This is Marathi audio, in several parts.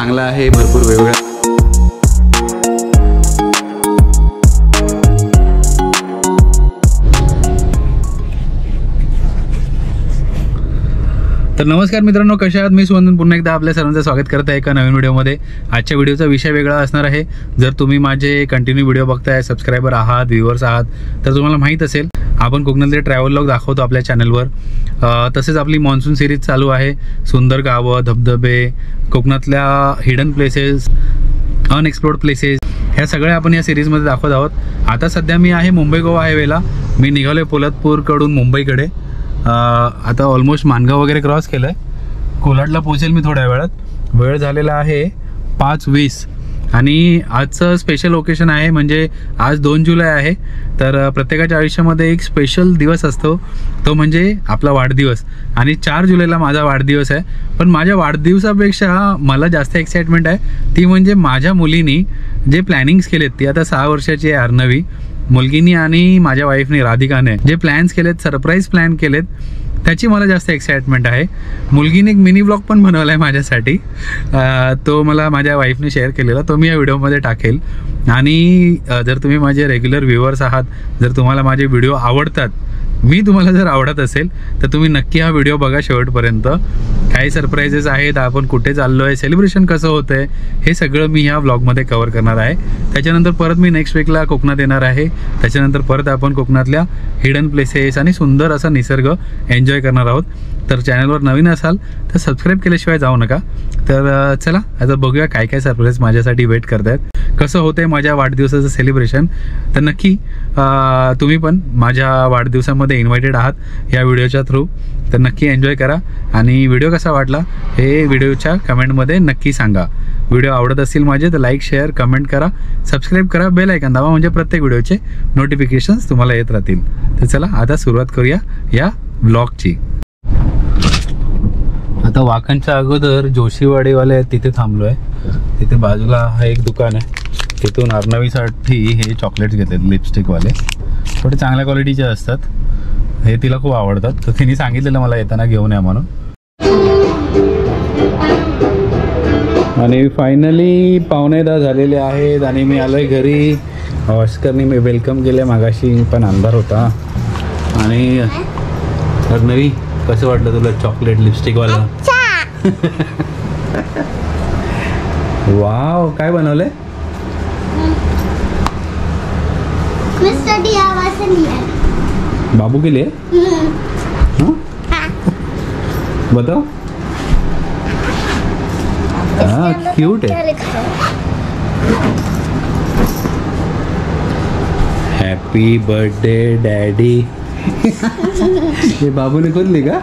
चांगला आहे, भरपूर वेगवेगळ्या तर नमस्कार मित्रांनो, कशा आहात? मी सुवंदन पुन्हा एकदा आपल्या सर्वांचं स्वागत करत आहे एका नवीन व्हिडिओमध्ये। आजच्या व्हिडिओचा विषय वेगळा असणार आहे। जर तुम्ही माझे कंटिन्यू व्हिडिओ बघताय, सबस्क्रायबर आहात, व्ह्यूअर्स आहात, तर तुम्हाला माहीत असेल आपण कोकणातले ट्रॅव्हल व्लॉग दाखवतो आपल्या चॅनलवर। तसेच आपली मॉन्सून सिरीज चालू आहे। सुंदर गावं, धबधबे, कोकणातल्या हिडन प्लेसेस, अनएक्सप्लोर्ड प्लेसेस, ह्या सगळ्या आपण या सिरीजमध्ये दाखवत आहोत। आता सध्या मी आहे मुंबई गोवा हायवेला। मी निघालोय पोलादपूरकडून मुंबईकडे। आता ऑलमोस्ट माणगाव वगैरे क्रॉस केलं आहे। कोलाडला पोहोचेल मी थोड्या वेळात। वेळ झालेला आहे 5:20 आणि आजचं स्पेशल ओकेशन आहे, म्हणजे आज 2 जुलै आहे। तर प्रत्येकाच्या आयुष्यामध्ये एक स्पेशल दिवस असतो, तो म्हणजे आपला वाढदिवस। आणि 4 जुलैला माझा वाढदिवस आहे। पण माझ्या वाढदिवसापेक्षा मला जास्त एक्साइटमेंट आहे ती म्हणजे माझ्या मुलीनी जे प्लॅनिंग्स केलेत, ती आता 6 वर्षाची आहे अर्णवी मुलगीनी, आणि माझ्या वाईफनी राधिकाने जे प्लॅन्स केलेत, सरप्राईज प्लॅन केलेत, त्याची मला जास्त एक्साइटमेंट आहे। मुलगीने एक मिनी ब्लॉग पण बनवला आहे माझ्यासाठी। तो मला माझ्या वाईफने शेअर केलेला, तो मी या व्हिडिओमध्ये टाकेल। आणि जर तुम्ही माझे रेग्युलर व्ह्यूअर्स आहात, जर तुम्हाला माझे व्हिडिओ आवडतात, मी तुम्हाला जर आवडत असेल तर तुम्ही नक्की हा व्हिडिओ बघा शेवटपर्यंत। काही सरप्राइजेस आहेत, आपण कुठे चाललो आहे, सेलिब्रेशन कसं होतं आहे, हे सगळं मी ह्या व्लॉगमध्ये कव्हर करणार आहे। त्याच्यानंतर परत मी नेक्स्ट वीकला कोकणात येणार आहे। त्याच्यानंतर परत आपण कोकणातल्या हिडन प्लेसेस आणि सुंदर असा निसर्ग एन्जॉय करणार आहोत। तर चॅनलवर नवीन असाल तर सबस्क्राईब केल्याशिवाय जाऊ नका। तर चला आता बघूया काय काय सरप्राईज माझ्यासाठी वेट करत आहेत, कसं होतं आहे माझ्या वाढदिवसाचं सेलिब्रेशन। तर नक्की तुम्ही पण माझ्या वाढदिवसामध्ये इन्व्हायटेड आहात या व्हिडिओच्या थ्रू। तर नक्की एन्जॉय करा आणि व्हिडिओ कसा वाटला हे व्हिडिओच्या कमेंटमध्ये नक्की सांगा। व्हिडिओ आवडत असतील माझे तर लाईक, शेअर, कमेंट करा, सबस्क्राईब करा, बेल आयकॉन दाबा, म्हणजे प्रत्येक व्हिडिओचे नोटिफिकेशन्स तुम्हाला येत राहतील। तर चला आता सुरुवात करूया या व्लॉगची। आता वाखनच्या अगोदर जोशीवाडीवाले आहेत तिथे थांबलो आहे। तिथे बाजूला हा एक दुकान आहे, तिथून अर्णवीसाठी हे चॉकलेट्स घेतलेत, लिपस्टिकवाले, थोडे चांगल्या क्वालिटीचे असतात, हे तिला खूप आवडतात। तर तिने सांगितलेलं मला येताना घेऊन या म्हणून। आणि फायनली 9:15 झालेले आहेत आणि मी आलोय घरी। ऑस्करने मी वेलकम केलं मागाशी, पण अंधार होता। आणि अर्णवी, कसं वाटलं तुला चॉकलेट लिपस्टिकवाला? वाव, काय बनवलंय? बाबू के लिए? बताओ। हाँ, क्यूट है। Happy birthday daddy. ये बाबू ने खुद लिखा?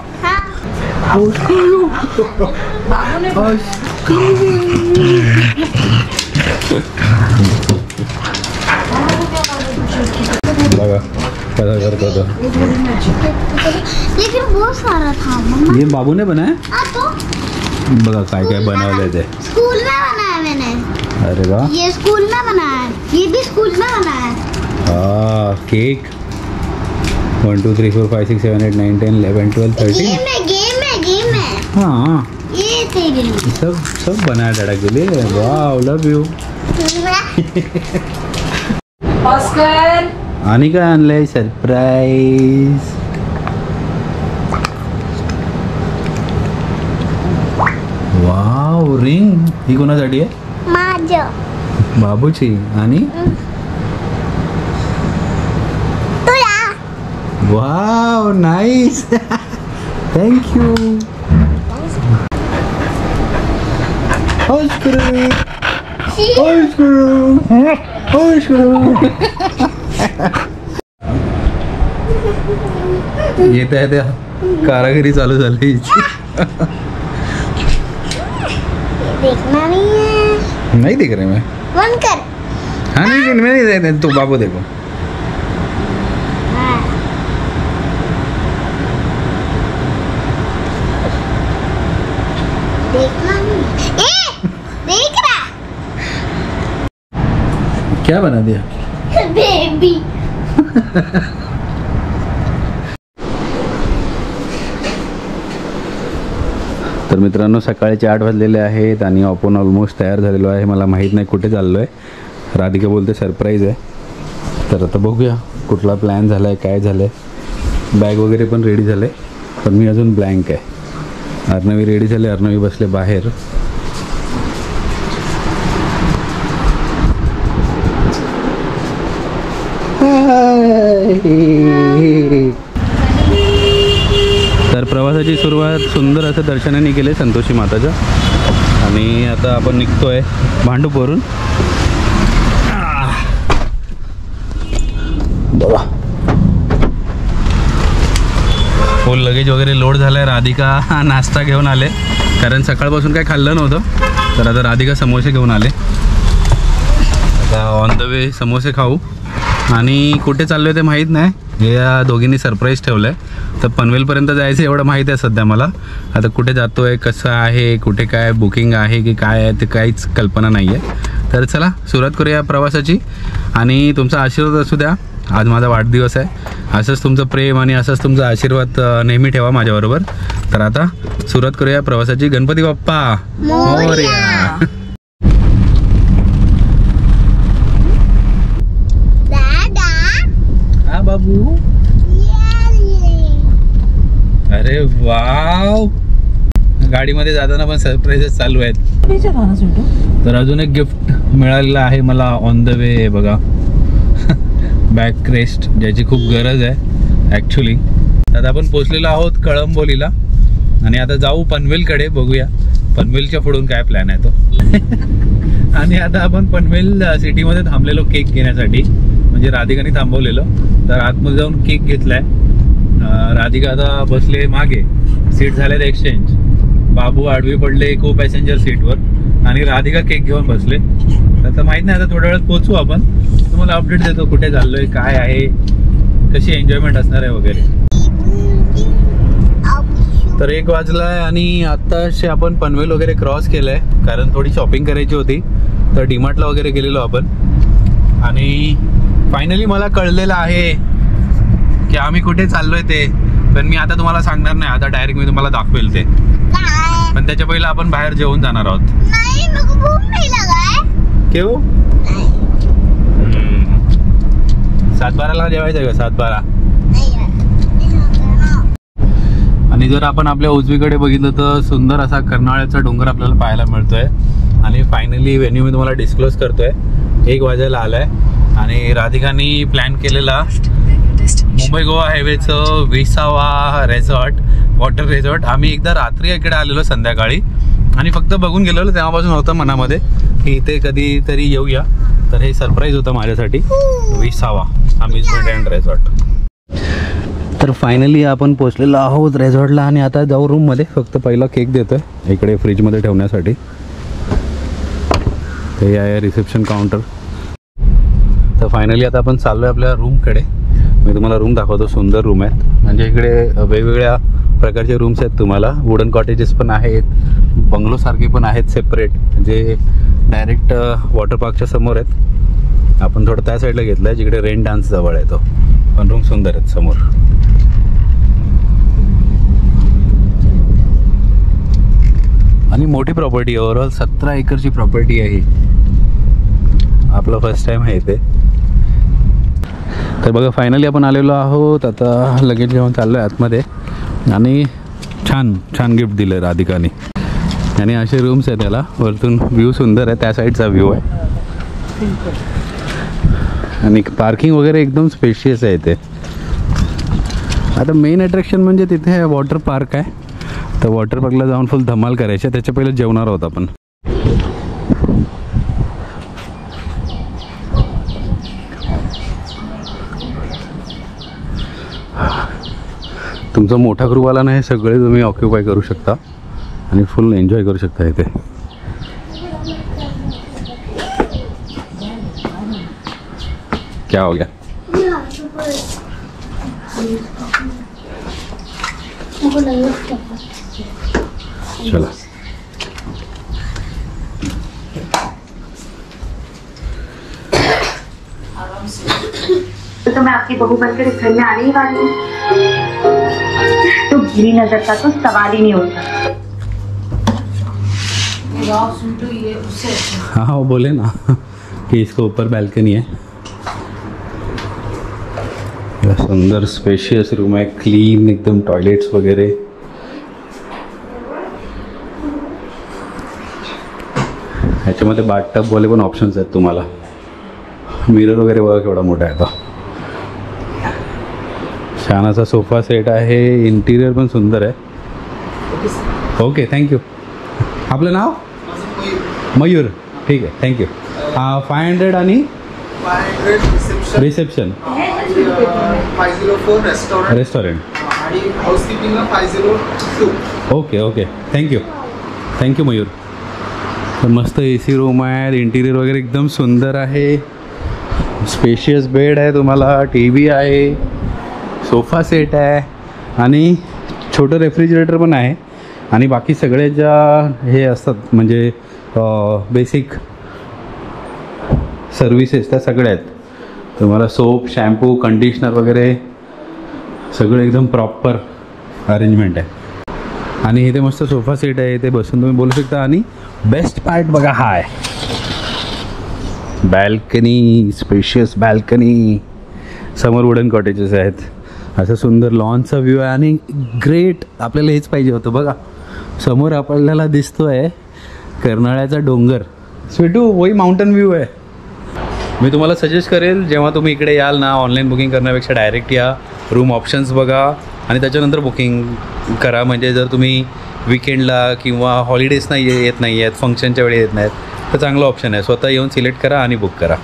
लगा पता करता था, लेकिन वो सारा था मम्मा। ये बाबू ने बनाया? तो बघा काय काय बनवले थे। स्कूल में बनाया मैंने। अरे वाह, ये स्कूल में बनाया, ये भी स्कूल में बनाया। हाँ, केक 1 2 3 4 5 6 7 8 9 10 11 12 13। गेम है। हाँ, ये तेरे लिए सब बनाया डैडा के लिए। वाह, लव यू। ऑस्कर, आणि काय आणलंय सरप्राईज? Wow, ring. ही कोणासाठी आहे? माझं, बाबूची। आणि तुला। Wow, nice. थँक्यू। येत्या येत्या कारागिरी चालू झाली। देखना नहीं है। नहीं देख रहे मैं। बंद कर। हाँ, नहीं मैं नहीं, तो बाबू देखो। देखना नहीं। देख रहा? क्या बना दिया? बेबी। तर मित्रांनो सकाळचे 8 वाजलेले आहेत आणि आपण ऑलमोस्ट तयार झालेलो आहे. मला माहीत नाही कुठे चाललो आहे. राधिका बोलते सरप्राईज आहे. तर आता बघूया कुठला प्लॅन झाला आहे, काय झालं आहे. बॅग वगैरे पण रेडी झाले, पण मी अजून ब्लँक आहे. अर्णवी रेडी झाले, अर्णवी बसले बाहेर. तर प्रवासाची सुरुवात सुंदर असं दर्शनाने केले संतोषी माताचं. आणि आता आपण निघतोय भांडूपवरून. बघा फुल लगेज वगैरे लोड झालाय. राधिका नाश्ता घेऊन आले, कारण सकाळपासून काही खाल्लं नव्हतं. तर आता राधिका समोसे घेऊन आले. आता ऑन द वे समोसे खाऊ. आणि कुठे चाललो आहे ते माहीत नाही, हे या दोघींनी सरप्राईज ठेवलं आहे. तर पनवेलपर्यंत जायचं एवढं माहीत आहे सध्या मला. आता कुठे जातो आहे, कसं आहे, कुठे काय बुकिंग आहे की काय आहे ते काहीच कल्पना नाही आहे. तर चला सुरुवात करूया प्रवासाची. आणि तुमचा आशीर्वाद असू द्या, आज माझा वाढदिवस आहे. असंच तुमचं प्रेम आणि असंच तुमचा आशीर्वाद नेहमी ठेवा माझ्याबरोबर. तर आता सुरुवात करूया प्रवासाची. गणपती बाप्पा मोरया. हा बाबू, अरे वाव, गाडीमध्ये जाताना पण सरप्राईजेस चालू आहेत. तर अजून एक गिफ्ट मिळालेलं आहे मला ऑन द वे. बघा बॅक रेस्ट, ज्याची खूप गरज आहे ॲक्च्युली. आता आपण पोचलेलो आहोत कळंबोलीला आणि आता जाऊ पनवेलकडे. बघूया पनवेलच्या पुढून काय प्लॅन आहे तो. आणि आता आपण पनवेल सिटीमध्ये थांबलेलो केक घेण्यासाठी, म्हणजे राधिकाने थांबवलेलं. तर आतमध्ये जाऊन केक घेतलाय. राधिका आता बसले मागे, सीट झाले एक्सचेंज. बाबू आडवी पडले को पॅसेंजर सीटवर आणि राधिका केक घेऊन बसले. तर माहीत नाही, आता थोड्या वेळात पोचू आपण. तुम्हाला अपडेट देतो कुठे चाललोय, काय आहे, कशी एन्जॉयमेंट असणार आहे वगैरे. तर 1 वाजलाय आणि आत्ताशी आपण पनवेल वगैरे क्रॉस केलंय, कारण थोडी शॉपिंग करायची होती. तर डीमार्टला वगैरे गेलेलो आपण. आणि फायनली मला कळलेलं आहे की आम्ही कुठे चाललोय ते. पण मी आता तुम्हाला सांगणार नाही, आता डायरेक्ट मी तुम्हाला दाखवेल ते. पण त्याच्या पहिला आपण बाहेर जेवून जाणार आहोत. केव 7-12ला जेवायचं का 7-12. आणि जर आपण आपल्या उजवीकडे बघितलं तर सुंदर असा कर्नाळ्याचा डोंगर आपल्याला पाहायला मिळतोय. आणि फायनली व्हेन्यू मी तुम्हाला डिस्क्लोज करतोय. 1 वाजायला आलाय आणि राधिकानी प्लॅन केलेला मुंबई गोवा हायवेचं 20वा रेसॉर्ट, वॉटर रेसॉर्ट. आम्ही एकदा रात्री इकडे आलेलो संध्याकाळी आणि फक्त बघून गेलेलो. तेव्हापासून होतं मनामध्ये की इथे कधीतरी येऊया. तर हे सरप्राईज होतं माझ्यासाठी, 20वा अम्युजमेंट अँड रेसॉर्ट. तर फायनली आपण पोचलेलो आहोत रेसॉर्टला आणि आता जाऊ रूममध्ये. फक्त पहिला केक देतोय इकडे फ्रीजमध्ये ठेवण्यासाठी. ते आहे रिसेप्शन काउंटर. तर फायनली आता आपण चाललो आहे आपल्या रूमकडे. मी तुम्हाला रूम दाखवतो. सुंदर रूम आहेत, म्हणजे इकडे वेगवेगळ्या प्रकारचे रूम्स आहेत तुम्हाला. वुडन कॉटेजेस पण आहेत, बंगलोसारखे पण आहेत सेपरेट, जे डायरेक्ट वॉटर पार्कच्या समोर आहेत. आपण थोडं त्या साईडला घेतलं आहे जिकडे रेन डान्स जवळ आहे तो. पण रूम सुंदर आहेत समोर. आणि मोठी प्रॉपर्टी, ओव्हरऑल 17 एकरची प्रॉपर्टी आहे. आपलं फर्स्ट टाइम आहे इथे. तर बघा फायनली आपण आलेलो आहोत. आता लगेच घेऊन चाललो आहे आतमध्ये. आणि छान छान गिफ्ट दिलं आहे राधिकाने. आणि असे रूम्स आहेत त्याला. वरतून व्ह्यू सुंदर आहे, त्या साईडचा व्ह्यू आहे. आणि पार्किंग वगैरे एकदम स्पेशियस आहे इथे. आता मेन अट्रॅक्शन म्हणजे तिथे वॉटर पार्क आहे. तर वॉटर पार्कला जाऊन फुल धमाल करायची. त्याच्या पहिले जेवणार आहोत आपण. तुमचा मोठा ग्रुप आला नाही, सगळे तुम्ही ऑक्युपाय करू शकता आणि फुल एन्जॉय करू शकता इथे. क्या हो गया? चला तो मैं आपकी बहू बनकर इस घर में आने ही वाली हूँ, तो गिरी नजर का तो सवाल ही नहीं होता। ये गाँव सुनटू ये उससे अच्छा। हाँ वो बोले ना कि इसको ऊपर बैल्कनी है। सुंदर स्पेशियस रूम आहे, क्लीन एकदम, टॉयलेट्स वगैरे। ह्याच्यामध्ये बाथटब वाले पण ऑप्शन्स आहेत तुम्हाला। मिरर वगैरे बघा केवढा मोठा आहे तो। छान असा सोफा सेट आहे, इंटिरियर पण सुंदर आहे। Okay thank you. आपलं नाव? मयूर। ठीक आहे थँक्यू। 500 आणि 500 रिसेप्शन 504 रेस्टॉरंट आणि हाऊसकीपिंगला 502. Okay okay thank you Mayur. तर मस्त AC रूम आहे, इंटिरियर वगैरे एकदम सुंदर आहे, स्पेशियस बेड आहे तुम्हाला, TV आहे, सोफा सेट आहे आणि छोटं रेफ्रिजरेटर पण आहे। आणि बाकी सगळे ज्या हे असतात म्हणजे बेसिक सर्विसेस त्या सगळ्या आहेत तुम्हाला। सोप, शॅम्पू, कंडिशनर वगैरे सगळं एकदम प्रॉपर अरेंजमेंट आहे। आणि इथे मस्त सोफा सेट आहे, इथे बसून तुम्ही बोलू शकता। आणि बेस्ट पार्ट बघा हा आहे, बॅल्कनी, स्पेशियस बॅल्कनी, समोर वुडन कॉटेजेस आहेत, असं सुंदर लॉनचा व्ह्यू आहे। आणि ग्रेट, आपल्याला हेच पाहिजे होतं बघा। समोर आपल्याला दिसतोय कर्नाळ्याचा डोंगर, स्वीटू वही माउंटन व्ह्यू आहे। मी तुम्हाला सजेस्ट करेल जेव्हा तुम्ही इकडे याल ना, ऑनलाईन बुकिंग करण्यापेक्षा डायरेक्ट या, रूम ऑप्शन्स बघा आणि त्याच्यानंतर बुकिंग करा। म्हणजे जर तुम्ही विकेंडला किंवा हॉलिडेजना येत नाही आहेत, फंक्शनच्या वेळी येत नाहीत, तर चांगलं ऑप्शन आहे, स्वतः येऊन सिलेक्ट करा आणि बुक करा।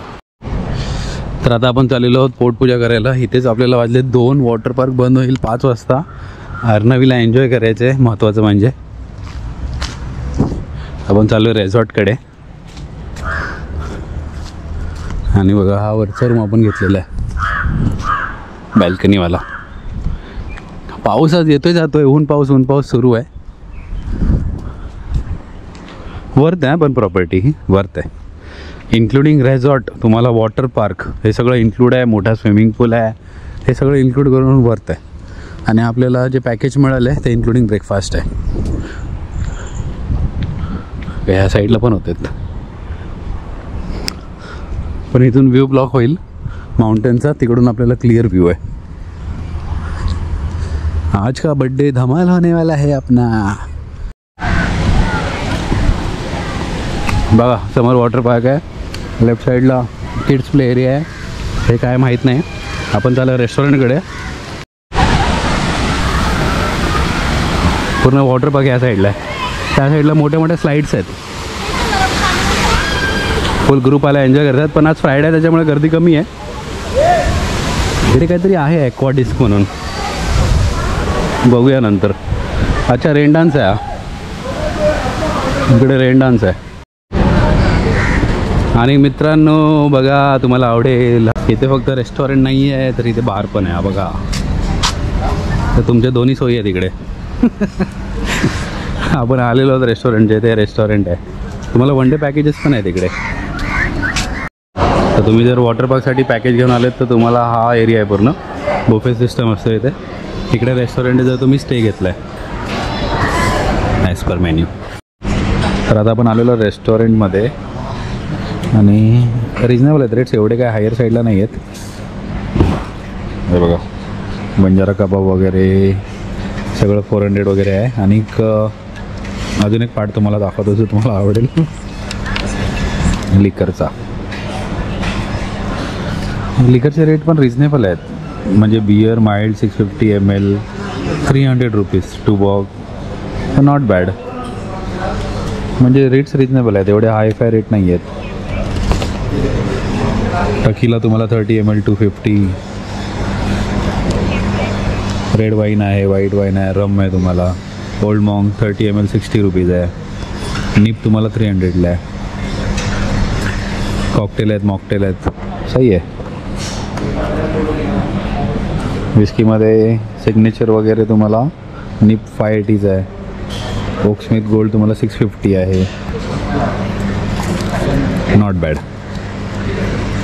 तर आता आपण चाललेलो आहोत पोटपूजा करायला। इथेच आपल्याला वाजले 2, वॉटर पार्क बंद होईल 5 वाजता। अर्नवीला एन्जॉय करायचं आहे महत्त्वाचं म्हणजे। आपण चालू आहे रेसॉर्टकडे आणि बघा हा वरचा रूम आपण घेतलेला आहे बॅल्कनीवाला। पाऊस आज येतोय जातोय, ऊन पाऊस सुरू आहे। वर्थ आहे पण प्रॉपर्टी ही वर्थ आहे, इन्क्लुडिंग रेसॉर्ट, तुम्हाला वॉटर पार्क हे सगळं इन्क्लूड आहे, मोठा स्विमिंग पूल आहे, हे सगळं इन्क्लूड करून वर्थ आहे। आणि आपल्याला जे पॅकेज मिळालं आहे ते इन्क्लुडिंग ब्रेकफास्ट आहे। ह्या साईडला पण होते, पण इथून व्ह्यू ब्लॉक होईल माउंटेनचा, तिकडून आपल्याला क्लिअर व्ह्यू आहे। आज का बर्थडे धमाल होने वाला है अपना। बघा समोर वॉटर पार्क आहे, लेफ्ट साईडला किड्स प्ले एरिया आहे, हे काय माहीत नाही। आपण चालू रेस्टॉरंटकडे, पूर्ण वॉटर पार्क या साईडला आहे, त्या साईडला मोठ्या मोठ्या स्लाईड्स आहेत, फुल ग्रुप आला एन्जॉय करतात। पण आज फ्रायडे आहे त्याच्यामुळे गर्दी कमी आहे। इकडे काहीतरी आहे ॲक्वा डिस्क म्हणून, बघूया नंतर। अच्छा रेन डान्स आहे, इकडे रेन डान्स आहे। आणि मित्रांनो बघा तुम्हाला आवडेल, इथे फक्त रेस्टॉरंट नाही आहे तर इथे बार पण आहे बघा। तर तुमच्या दोन्ही सोयी आहेत इकडे। आपण आलेलो आहोत रेस्टॉरंटचे, ते रेस्टॉरंट आहे। तुम्हाला वन डे पॅकेजेस पण आहेत इकडे। तर तुम्ही जर वॉटर पार्कसाठी पॅकेज घेऊन आलेत तर तुम्हाला हा एरिया आहे पूर्ण, बुफे सिस्टम असतं इथे। इकडे रेस्टॉरंट जर तुम्ही स्टे घेतला आहे ॲज पर मेन्यू। तर आता आपण आलेलो रेस्टॉरंटमध्ये आणि रिजनेबल आहेत रेट्स, एवढे काय हायर साईडला नाही आहेत। हे बघा बंजारा कबाब वगैरे सगळं 400 वगैरे आहे। आणि अजून एक पार्ट तुम्हाला दाखवतो जो तुम्हाला आवडेल, लिकरचा। लिकरचे रेट पण रिजनेबल आहेत, म्हणजे बियर माइल्ड 650 ml 300 रुपीज, 2 बॉग, नॉट बॅड, म्हणजे रेट्स रिजनेबल आहेत, एवढे हाय फाय रेट नाही आहेत। टकीला तुम्हाला 30 ml 250, रेड वाईन आहे, व्हाईट वाईन आहे, रम आहे तुम्हाला, ओल्ड मॉन्क 30 ml 60 रुपीज आहे, निप तुम्हाला 300ला आहे, कॉकटेल आहेत, मॉकटेल आहेत, सही आहे। विस्कीमध्ये सिग्नेचर वगैरे तुम्हाला निप 580 आहे, ओकस्मिथ गोल्ड तुम्हाला 650 आहे, नॉट बॅड।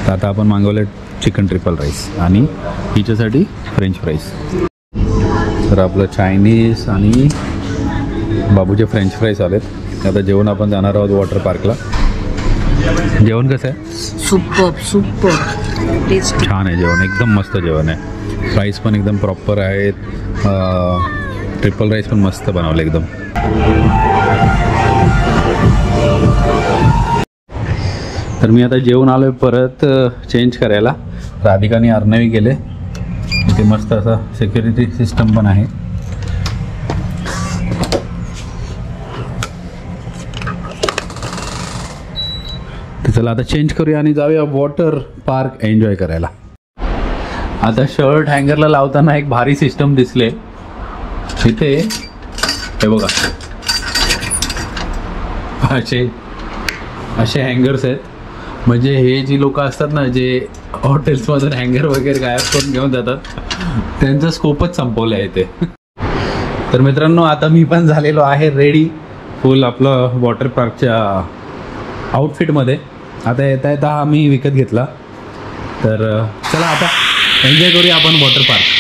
तर आता आपण मागवलं चिकन ट्रिपल राईस आणि हिच्यासाठी फ्रेंच फ्राईज। तर आपलं चायनीज आणि बाबूचे फ्रेंच फ्राईज आलेत, आता जेवण आपण जाणार आहोत वॉटर पार्कला. जेवण कसं आहे? Super taste. छान आहे जेवण, एकदम मस्त जेवण आहे. राईस पण एकदम प्रॉपर आहेत. ट्रिपल राईस पण मस्त बनवलं एकदम. तर मी आता जेवण आलोय परत चेंज करायला. राधिकाने अर्णवी केले. इथे मस्त असा सिक्युरिटी सिस्टम पण आहे. तर चला आता चेंज करूया आणि जाऊया वॉटर पार्क एन्जॉय करायला. आता शर्ट हँगरला लावताना एक भारी सिस्टम दिसले इथे. हे बघा असे हँगर्स आहेत. म्हणजे हे जी लोक असतात ना जे हॉटेल्समधून हँगर वगैरे गायब करून घेऊन जातात, त्यांचा स्कोपच संपवला आहे इथे. तर मित्रांनो आता मी पण झालेलो आहे रेडी फुल आपलं वॉटर पार्कच्या आउटफिटमध्ये. आता येता येता हा मी विकत घेतला. तर चला आता एन्जॉय करूया आपण वॉटर पार्क.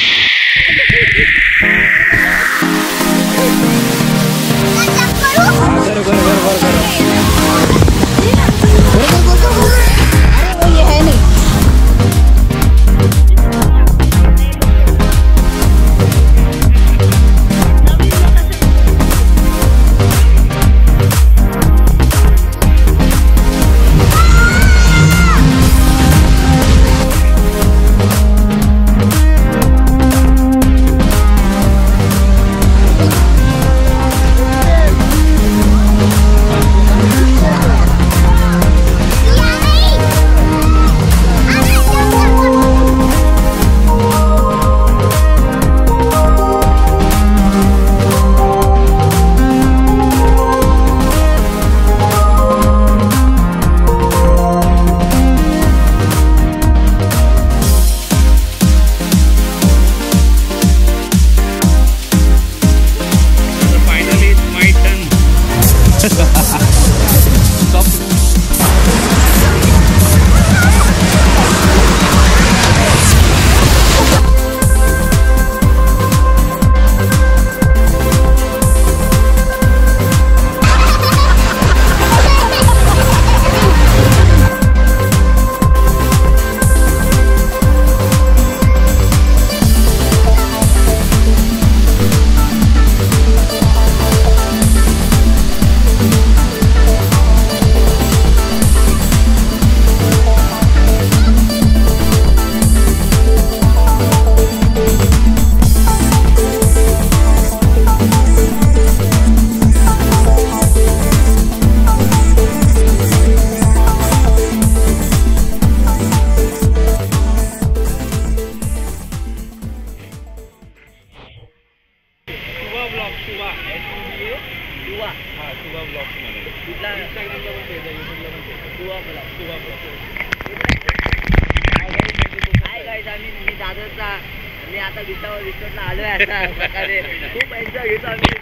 मी आता रिसॉर्टला आलोय अशा प्रकारे खूप एन्जॉय घेतो आम्ही.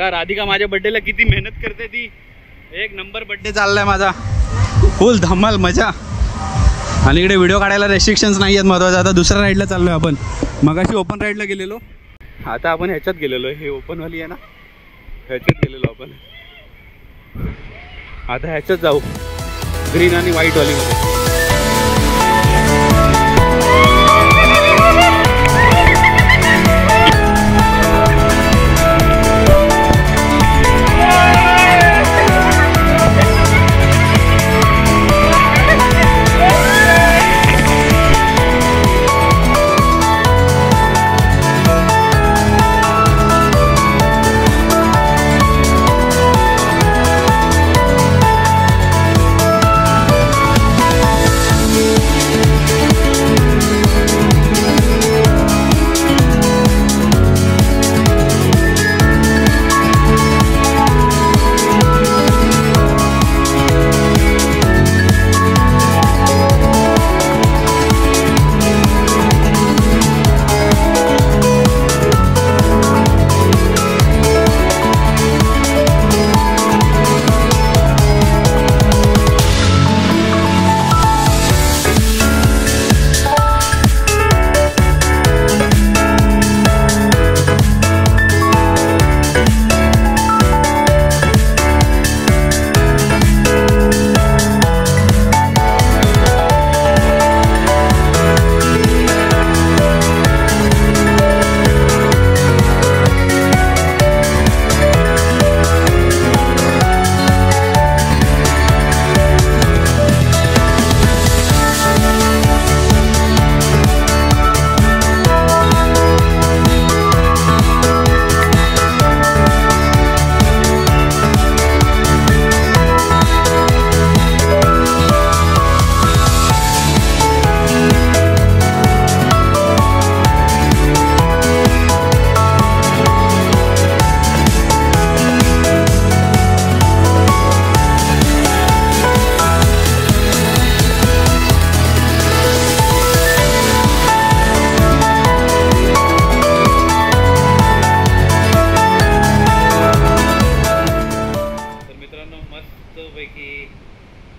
बघा राधिका माझ्या बर्थडेला किती मेहनत करते ती. एक नंबर बर्थडे चाललाय माझा, फुल धमाल मजा. आणि इकडे व्हिडिओ काढायला रेस्ट्रिक्शन्स नाही आहेत महत्त्वाचं. आता दुसऱ्या राईडला चाललोय आपण. मगाशी ओपन राईडला गेलेलो, आता आपण ह्याच्यात गेलेलो. हे ओपनवाली आहे ना, ह्याच्यात गेलेलो आपण. आता ह्याच्यात जाऊ, ग्रीन आणि व्हाईटवालीमध्ये.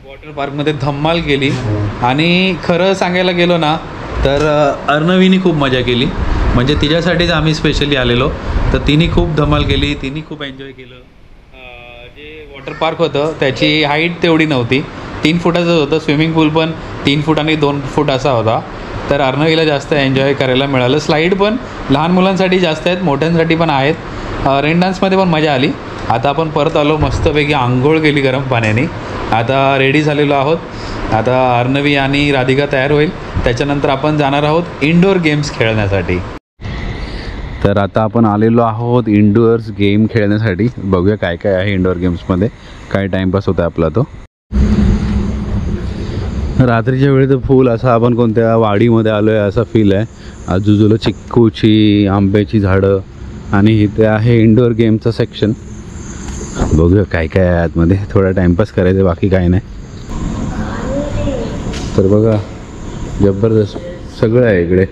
वॉटर पार्कमध्ये धम्माल केली. आणि खरं सांगायला गेलो ना तर अर्णवीनी खूप मजा केली. म्हणजे तिच्यासाठीच आम्ही स्पेशली आलेलो. तर तिने खूप धमाल केली, तिने खूप एन्जॉय केलं. जे वॉटर पार्क होतं त्याची हाईट तेवढी नव्हती, 3 फुटाचं होतं. स्विमिंग पूल पण 3 फूट आणि 2 फूट असा होता. तर अर्णवीला जास्त एन्जॉय करायला मिळालं. स्लाईड पण लहान मुलांसाठी जास्त आहेत, मोठ्यांसाठी पण आहेत. रेन डान्समध्ये पण मजा आली. आता आपण परत आलो, मस्तपैकी आंघोळ केली गरम पाण्याने. आता रेडी झालेलो आहोत. आता अर्णवी आणि राधिका तयार होईल, त्याच्यानंतर आपण जाणार आहोत इंडोर गेम्स खेळण्यासाठी. तर आता आपण आलेलो आहोत इंडोअर्स गेम खेळण्यासाठी. बघूया काय काय आहे इंडोअर गेम्समध्ये, काय टाईमपास होता आपला तो. रात्रीच्या वेळी तर फुल असा आपण कोणत्या वाडीमध्ये आलो आहे असा फील आहे. आजूबाजूला चिक्कूची, आंब्याची झाडं आणि इथे आहे इंडोअर गेमचं सेक्शन. बघूया काय काय आहे आतमध्ये. थोडा टाईमपास करायचं, बाकी काय नाही. तर बघा जबरदस्त सगळं आहे इकडे.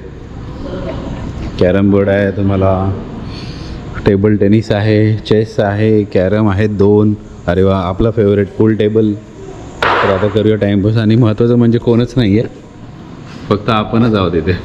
कॅरम बोर्ड आहे तुम्हाला, टेबल टेनिस आहे, चेस आहे, कॅरम आहे 2. अरे वा, आपला फेवरेट पूल टेबल. तर आता करूया टाईमपास. आणि महत्त्वाचं म्हणजे कोणच नाही आहे, फक्त आपणच आहोत इथे.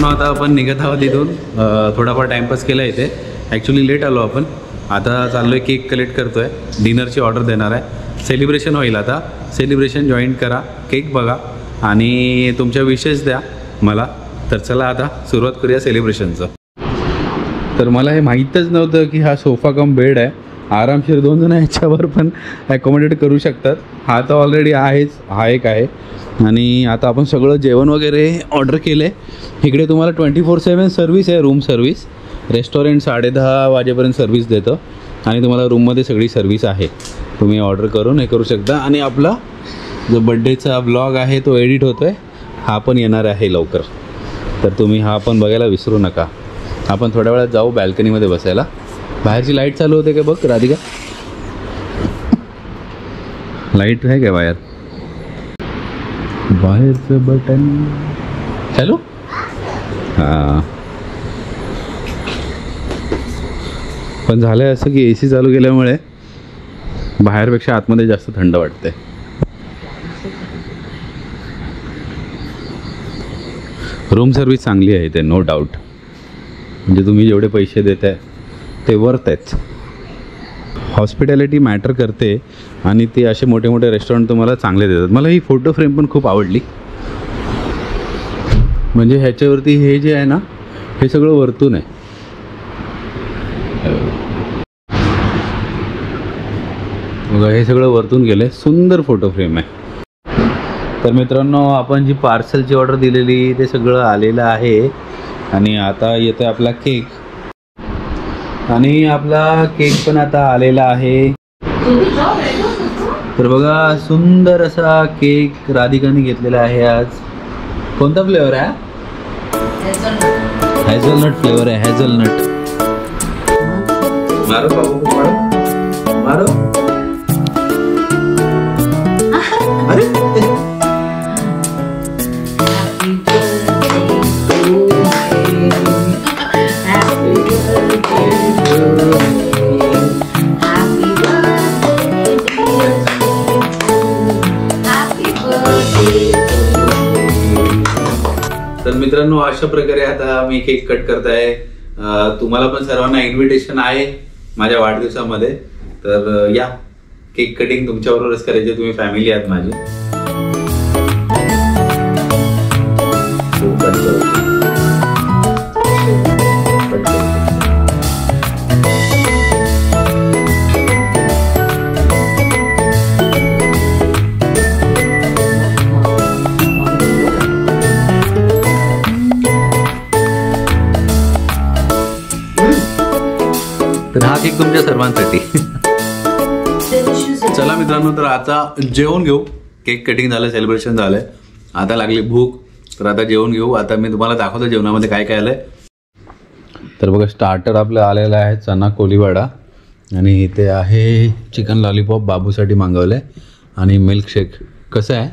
आता आपण निघत आहोत इथून. थोडाफार टाईमपास केला इथे. ॲक्च्युली लेट आलो आपण. आता चाललो आहे, केक कलेक्ट करतो आहे, डिनरची ऑर्डर देणार आहे. सेलिब्रेशन होईल आता. सेलिब्रेशन जॉईन करा, केक बघा आणि तुमच्या विशेष द्या मला. तर चला आता सुरुवात करूया सेलिब्रेशनचं. तर मला हे माहीतच नव्हतं की हा सोफा कम बेड आहे. आरामशीर 2 जण ह्याच्यावर पण ॲकोमोडेट करू शकतात. हा तर ऑलरेडी आहेच, हा एक आहे. आणि आता आपण सगळं जेवण वगैरे ऑर्डर केलं आहे. इकडे तुम्हाला 24/7 सर्व्हिस आहे, रूम सर्व्हिस. रेस्टॉरंट 10:30 वाजेपर्यंत सर्व्हिस देतं आणि तुम्हाला रूममध्ये सगळी सर्व्हिस आहे. तुम्ही ऑर्डर करून हे करू शकता. आणि आपला जो बड्डेचा ब्लॉग आहे तो एडिट होतो आहे, हा पण येणार आहे लवकर. तर तुम्ही हा पण बघायला विसरू नका. आपण थोड्या वेळात जाऊ बॅल्कनीमध्ये बसायला. बाहेरची लाईट चालू होते का बघ राधिका, लाईट आहे का बाहेर? बाहेरचं बटन चालू. हां, पण झालं आहे असं की AC चालू केल्यामुळे बाहेरपेक्षा आतमध्ये जास्त थंड वाटते. रूम सर्विस चांगली आहे ते, नो डाऊट. म्हणजे तुम्ही जेवढे पैसे देताय ते वर्थ आहेत. हॉस्पिटॅलिटी मॅटर करते आणि ते असे मोठे मोठे रेस्टॉरंट तुम्हाला चांगले देतात. मला ही फोटो फ्रेम पण खूप आवडली. म्हणजे ह्याच्यावरती हे जे आहे ना, हे सगळं वरतून आहे. बघा, हे सगळं वरतून गेलं आहे. सुंदर फोटो फ्रेम आहे. तर मित्रांनो, आपण जी पार्सलची ऑर्डर दिलेली ते सगळं आलेलं आहे. आणि आता येतो आहे आपला केक. आणि आपला केक पण आता आलेला आहे. तर बघा, सुंदर असा केक राधिकाने घेतलेला आहे आज. कोणता फ्लेवर आहे? हॅझलनट फ्लेवर आहे, हॅझलनट. मारो बाबू, मारो मारो. अरे तर मित्रांनो, अशा प्रकारे आता मी केक कट करत आहे. तुम्हाला पण सर्वांना इन्व्हिटेशन आहे माझ्या वाढदिवसामध्ये. तर या, केक कटिंग तुमच्याबरोबरच करायचे. तुम्ही फॅमिली आहात माझी. तर हा केक तुमच्या सर्वांसाठी. चला मित्रांनो, तर आता जेवण घेऊ. केक कटिंग झालं, सेलिब्रेशन झालंय, आता लागली भूक. तर आता जेवण घेऊ. आता मी तुम्हाला दाखवतो जेवणामध्ये काय काय आलंय. तर बघा, स्टार्टर आपलं आलेलं आहे चना कोलीवाडा. आणि इथे आहे चिकन लॉलीपॉप, बाबूसाठी मागवलंय. आणि मिल्कशेक. कसं आहे?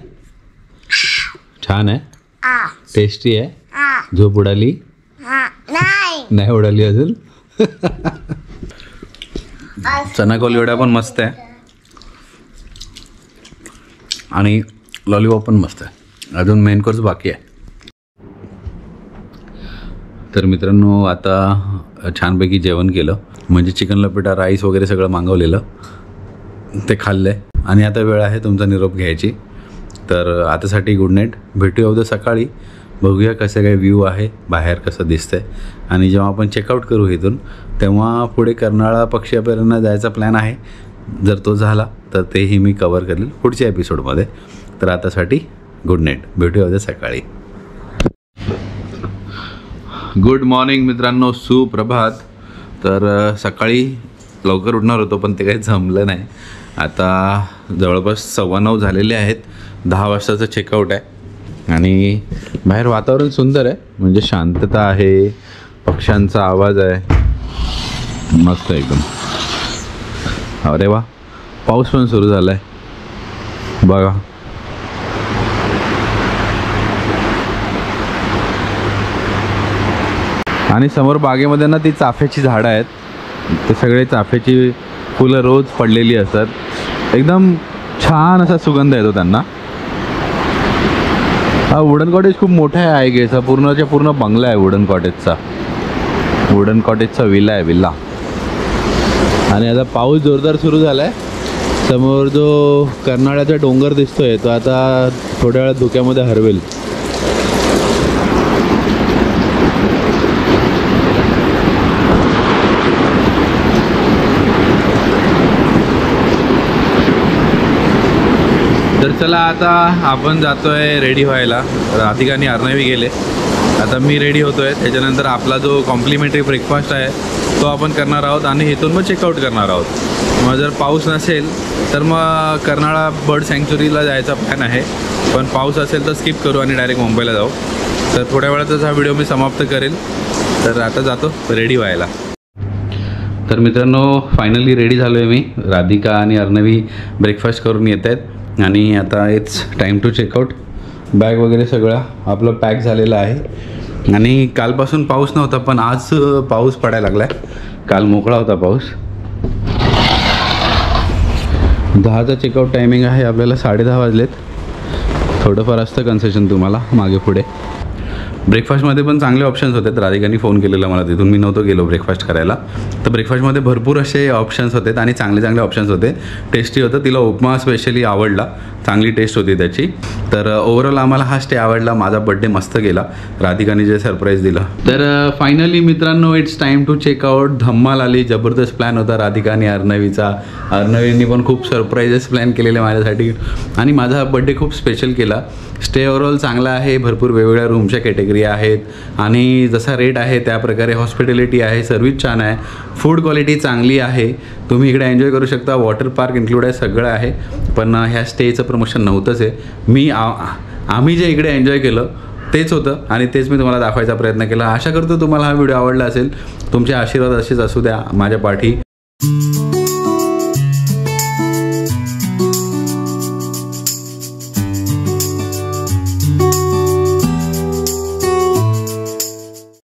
छान आहे, टेस्टी आहे. झोप उडाली? नाही उडाली अजून. चना कोलीवाडा पण मस्त आहे आणि लॉलीपॉप पण मस्त आहे. अजून मेन कोर्स बाकी आहे. तर मित्रांनो, आता छानपैकी जेवण केलं. म्हणजे चिकन लपेटा, राईस वगैरे सगळं मागवलेलं ते खाल्लं आहे. आणि आता वेळ आहे तुमचा निरोप घ्यायची. तर आतासाठी गुड नाईट. भेटूया उद्या सकाळी. बघूया कसं काय व्ह्यू आहे, बाहेर कसं दिसतंय. आणि जेव्हा आपण चेकआउट करू इथून, तेव्हा पुढे कर्नाळा पक्षी अभयारण्यात जायचा प्लॅन आहे. जर तो झाला तर तेही मी कवर करेल पुढच्या एपिसोडमध्ये. तर आतासाठी गुड नाईट. भेटूया उद्या सकाळी. गुड मॉर्निंग मित्रांनो, सुप्रभात. तर सकाळी लवकर उठणार होतो पण ते काही जमलं नाही. आता जवळपास 9:15 झालेले आहेत. 10 वाजताचं चेकआउट आहे. आणि बाहेर वातावरण सुंदर आहे. म्हणजे शांतता आहे, पक्ष्यांचा आवाज आहे, मस्त एकदम. अरे वा, पाऊस पण सुरू झाला आहे बघा. आणि समोर बागेमध्ये ना ती चाफ्याची झाडं आहेत. ते सगळे चाफ्याची फुलं रोज पडलेली असतात. एकदम छान असा सुगंध येतो त्यांना. हा वुडन कॉटेज खूप मोठा आहे. आय गेस हा पूर्णच्या पूर्ण बंगला आहे वुडन कॉटेजचा. वुडन कॉटेजचा विला आहे, विला. आणि आता पाऊस जोरदार सुरू झाला आहे. समोर जो कर्नाळ्याचा डोंगर दिसतोय तो आता थोड्या वेळात धुक्यामध्ये हरवेल. चला आता आपण जातोय रेडी व्हायला. राधिका आणि अर्णवी गेले, आता मी रेडी होतोय. त्याच्यानंतर आपला जो कॉम्प्लिमेंटरी ब्रेकफास्ट आहे तो आपण करणार आहोत आणि इथून मग चेकआउट करणार आहोत. मग जर पाऊस नसेल तर मग कर्नाळा बर्ड सँक्च्युरीला जायचा प्लॅन आहे, पण पाऊस असेल तर स्किप करू आणि डायरेक्ट मुंबईला जाऊ. तर थोड्या वेळातच हा व्हिडिओ मी समाप्त करेल. तर आता जातो रेडी व्हायला. तर मित्रांनो फायनली रेडी झालो आहे मी. राधिका आणि अर्णवी ब्रेकफास्ट करून येत आहेत आणि आता it's time to checkout. Bag वगैरे सगळं आपलं पॅक झालेलं आहे आणि कालपासून पाऊस नव्हता, पण आज पाऊस पडायला लागला आहे. काल मोकळा होता पाऊस. 10चा चेकआउट टायमिंग आहे, आपल्याला 10:30 वाजलेत. थोडंफार असतं कन्सेशन तुम्हाला मागे पुढे. ब्रेकफास्टमध्ये पण चांगले ऑप्शन्स होते. राधिकांनी फोन केलेला मला, तिथून मी नव्हतो गेलो ब्रेकफास्ट करायला. तर ब्रेकफास्टमध्ये भरपूर असे ऑप्शन्स होते आणि चांगले चांगले ऑप्शन्स होते. टेस्टी होतं. तिला उपमा स्पेशली आवडला, चांगली टेस्ट होती त्याची. तर ओव्हरऑल आम्हाला हा स्टे आवडला. माझा बड्डे मस्त गेला राधिकाने जे सरप्राईज दिलं. तर फायनली मित्रांनो इट्स टाईम टू चेकआउट. धम्माल आली. जबरदस्त प्लॅन होता राधिका आणि अर्णवीचा. अर्णवींनी पण खूप सरप्राईजेस प्लॅन केलेले माझ्यासाठी आणि माझा बड्डे खूप स्पेशल केला. स्टे ओव्हरऑल चांगला आहे. भरपूर वेगवेगळ्या रूमच्या कॅटेगरी आहेत आणि जसा रेट आहे त्याप्रकारे हॉस्पिटॅलिटी आहे. सर्व्हिस छान आहे. फूड क्वालिटी चांगली आहे. तुम्ही इकडे एन्जॉय करू शकता. वॉटर पार्क इन्क्लूड आहे, सगळं आहे. पण ह्या स्टेचं प्रमोशन नव्हतंच आहे. आम्ही जे इकडे एन्जॉय केलं तेच होतं आणि तेच मी तुम्हाला दाखवायचा प्रयत्न केला. आशा करतो तुम्हाला हा व्हिडिओ आवडला असेल. तुमचे आशीर्वाद असेच असू द्या माझ्या पाठी.